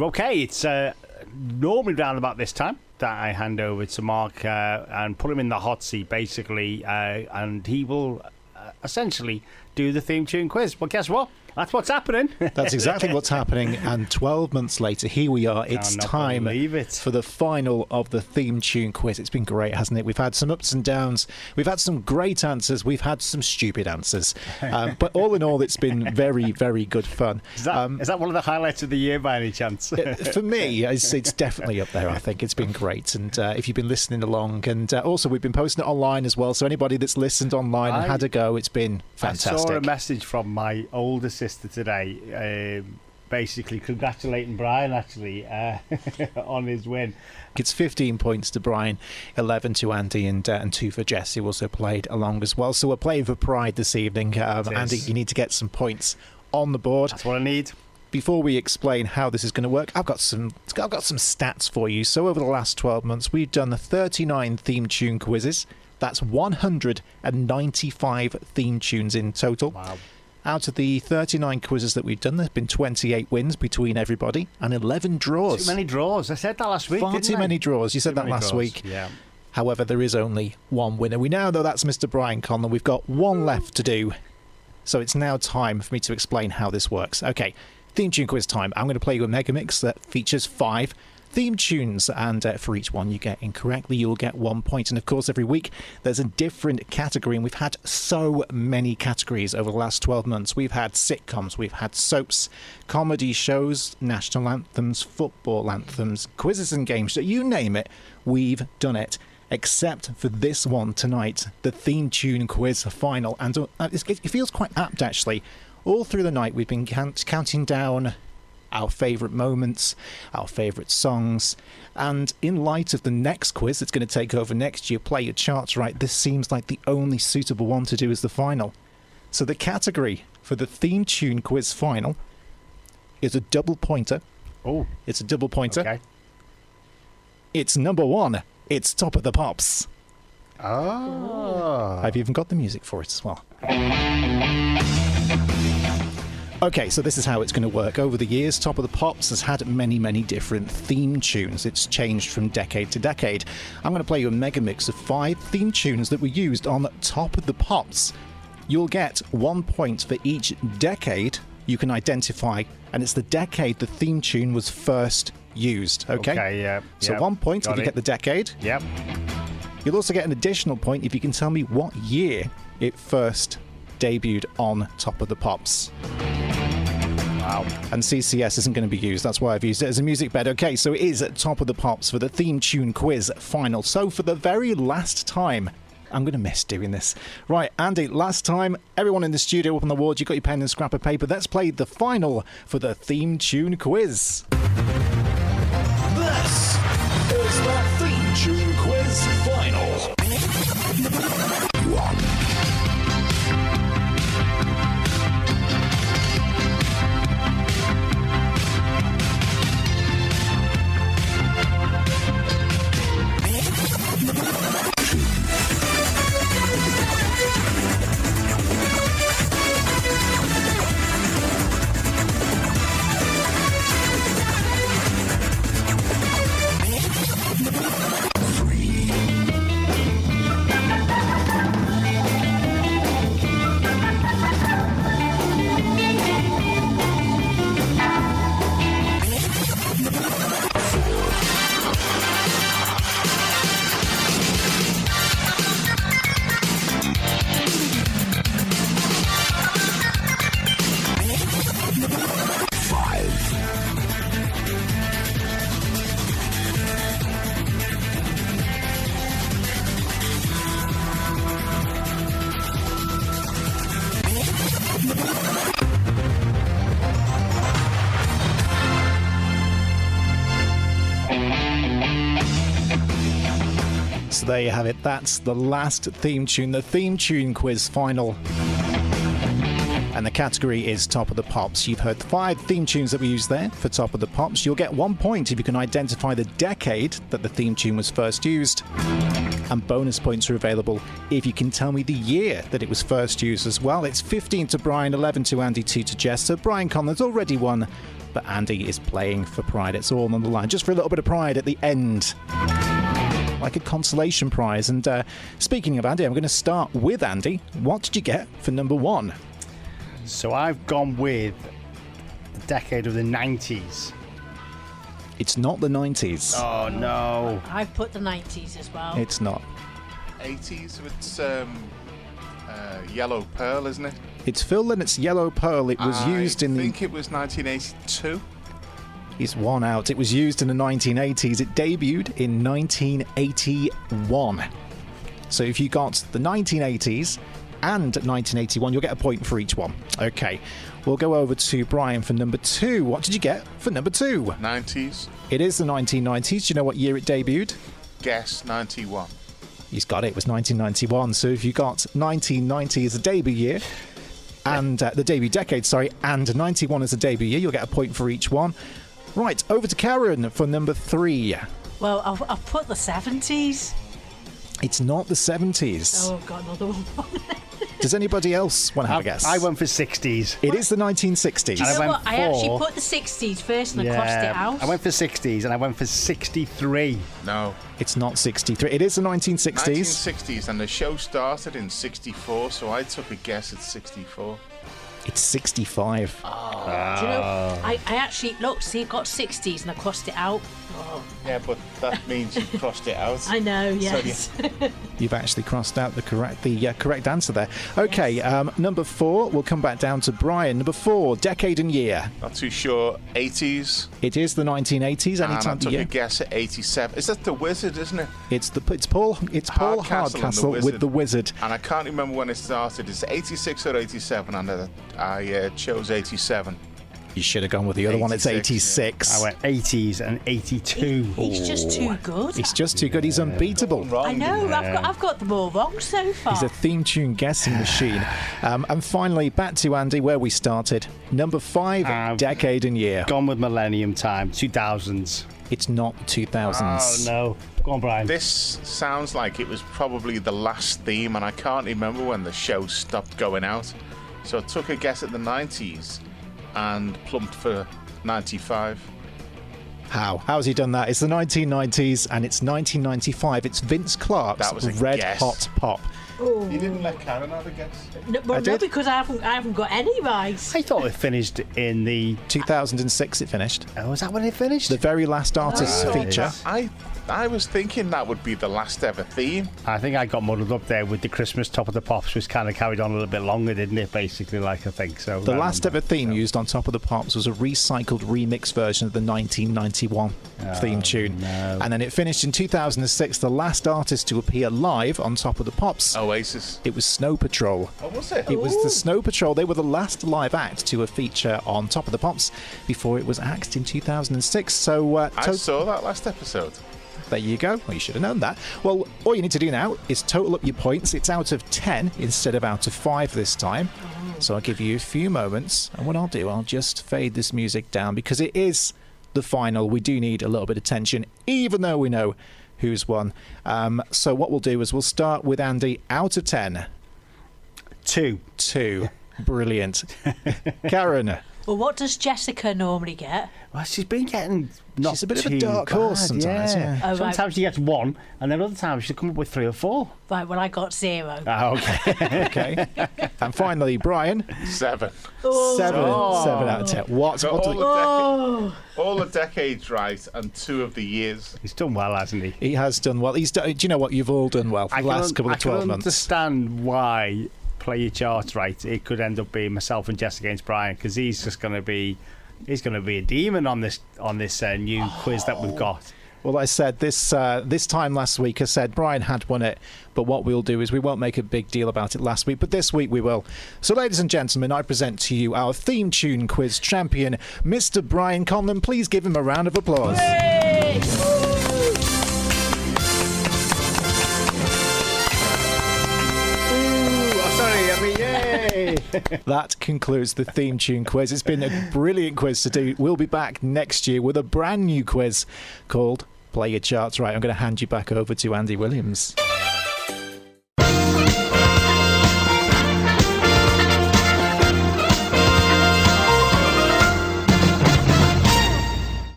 Okay, it's normally round about this time that I hand over to Mark and put him in the hot seat, basically, and he will essentially do the theme tune quiz. But guess what? That's what's happening. That's exactly what's happening. And 12 months later, here we are. It's time for the final of the theme tune quiz. It's been great, hasn't it? We've had some ups and downs. We've had some great answers. We've had some stupid answers. But all in all, it's been very, very good fun. Is that one of the highlights of the year by any chance? For me, it's definitely up there, I think. It's been great. And if you've been listening along, and also we've been posting it online as well. So anybody that's listened online and had a go, it's been fantastic. I saw a message from my older sister today, basically congratulating Brian actually on his win. It's 15 points to Brian, 11 to Andy, and 2 for Jess, who also played along as well. So we're playing for pride this evening. Andy, you need to get some points on the board. That's what I need. Before we explain how this is going to work, I've got some stats for you. So over the last 12 months, we've done 39 theme tune quizzes. That's 195 theme tunes in total. Wow. Out of the 39 quizzes that we've done, there's been 28 wins between everybody and 11 draws. Too many draws. I said that last week, Far didn't too I? many draws. You said that last week. Yeah. However, there is only one winner. We now know that's Mr. Brian Conlon. We've got one left to do. So it's now time for me to explain how this works. Okay, theme tune quiz time. I'm going to play you a mega mix that features 5 theme tunes, and for each one you get incorrectly, you'll get 1 point. And of course, every week there's a different category, and we've had so many categories over the last 12 months. We've had sitcoms, we've had soaps, comedy shows, national anthems, football anthems, quizzes and games, you name it, we've done it. Except for this one tonight, the theme tune quiz final. And it feels quite apt, actually. All through the night we've been counting down our favourite moments, our favourite songs, and in light of the next quiz that's going to take over next year, Play Your Charts Right, this seems like the only suitable one to do as the final. So the category for the theme tune quiz final is a double pointer. Oh. It's a double pointer. Okay. It's number 1. It's Top of the Pops. Oh. I've even got the music for it as well. Okay, so this is how it's going to work. Over the years, Top of the Pops has had many, many different theme tunes. It's changed from decade to decade. I'm going to play you a mega mix of 5 theme tunes that were used on Top of the Pops. You'll get 1 point for each decade you can identify, and it's the decade the theme tune was first used. Okay? Okay, yeah. So 1 point if you get the decade. Yep. You'll also get an additional point if you can tell me what year it first debuted on Top of the Pops. Wow. And CCS isn't going to be used. That's why I've used it as a music bed. Okay, so it is at Top of the Pops for the theme tune quiz final. So for the very last time, I'm going to miss doing this. Right, Andy, last time, everyone in the studio up on the ward, you got your pen and scrap of paper. Let's play the final for the theme tune quiz. This is the theme tune quiz final. So there you have it. That's the last theme tune, the theme tune quiz final. And the category is Top of the Pops. You've heard 5 theme tunes that we used there for Top of the Pops. You'll get 1 point if you can identify the decade that the theme tune was first used. And bonus points are available if you can tell me the year that it was first used as well. It's 15 to Brian, 11 to Andy, 2 to Jess. So Brian Conlon's already won but Andy is playing for pride. It's all on the line, just for a little bit of pride at the end, like a consolation prize. And speaking of Andy, I'm going to start with Andy. What did you get for number 1? So I've gone with the decade of the 90s. It's not the 90s. Oh, no. I've put the 90s as well. It's not. 80s. It's Yellow Pearl, isn't it? It's Phil Lynnett's Yellow Pearl. It was used in I the... think it was 1982. He's one out. It was used in the 1980s. It debuted in 1981. So if you got the 1980s and 1981, you'll get a point for each one. Okay, we'll go over to Brian for number 2. What did you get for number 2? 90s. It is the 1990s. Do you know what year it debuted? Guess 91. He's got it. It was 1991. So if you got 1990 as a debut year, and the debut decade, and 91 as a debut year, you'll get a point for each one. Right, over to Karen for number 3. Well, I've put the 70s. It's not the 70s. Oh, God, another one. Does anybody else want to have a guess? I went for 60s. It is the 1960s. Do you I know went what? I actually for- put the 60s first and I crossed it out. I went for 60s and I went for 63. No. It's not 63. It is the 1960s. 1960s, and the show started in 64, so I took a guess at 64. It's 65. Do you know, I actually, look, see, I got 60s and I crossed it out. Oh, Yeah, but that means you crossed it out. I know, yes. You've actually crossed out the correct answer there. Okay, number 4. We'll come back down to Brian. Number 4, decade and year. Not too sure. 80s. It is the 1980s. Any And I time of took year. a guess at 87. Is that The Wizard, isn't it? It's Paul Hardcastle and with the Wizard. And I can't remember when it started. It's 86 or 87, and I chose 87. You should have gone with the other one. It's 86. I went 80s and 82. He's just too good. He's just too good. He's unbeatable. I know, I've got them all wrong so far. He's a theme tune guessing machine. And finally, back to Andy, where we started. Number 5, decade and year. Gone with Millennium Time, 2000s. It's not 2000s. Oh, no. Go on, Brian. This sounds like it was probably the last theme, and I can't remember when the show stopped going out. So I took a guess at the 90s and plumped for 95. How's he done that? It's the 1990s and it's 1995. It's Vince Clarke's That was a Red guess. Hot Pop. You didn't let Karen have a guess? No, did. because I haven't got any right. I thought it finished in the... 2006 it finished. Oh, is that when it finished? The very last artist Oh. feature. I was thinking that would be the last ever theme. I think I got muddled up there with the Christmas Top of the Pops, which kind of carried on a little bit longer, didn't it? Basically, like I think so. The last ever theme used on Top of the Pops was a recycled remix version of the 1991 theme tune. no. And then it finished in 2006. The last artist to appear live on Top of the Pops. Oasis. It was Snow Patrol. Oh, was it? It was the Snow Patrol. They were the last live act to a feature on Top of the Pops before it was axed in 2006. So I saw that last episode. there you go. Well, you should have known that. Well, all you need to do now is total up your points. It's out of 10 instead of out of 5 this time. So I'll give you a few moments. And what I'll do, I'll just fade this music down because it is the final. We do need a little bit of tension, even though we know who's won. So what we'll do is we'll start with Andy. Out of 10. 2. 2. Brilliant. Karen. Well, what does Jessica normally get? Well, she's been getting not She's a bit of a too dark horse bad, sometimes, yeah. Oh, right. Sometimes she gets 1, and then other times she'll come up with 3 or 4. Right, well, I got 0. Okay. Okay. And finally, Brian. 7. 7 out of 10. What? So what Oh, all the decades right, and 2 of the years. He's done well, hasn't he? He has done well. Do you know what? You've all done well for the last couple of 12 I months. can understand why Play Your Charts Right. It could end up being myself and Jess against Brian because he's just going to be a demon on this new quiz that we've got. Well, I said this time last week, I said Brian had won it, but what we'll do is we won't make a big deal about it last week, but this week we will. So, ladies and gentlemen, I present to you our theme tune quiz champion, Mr. Brian Conlon. Please give him a round of applause. Yay! That concludes the theme tune quiz. It's been a brilliant quiz to do. We'll be back next year with a brand new quiz called Play Your Charts Right. I'm going to hand you back over to Andy Williams.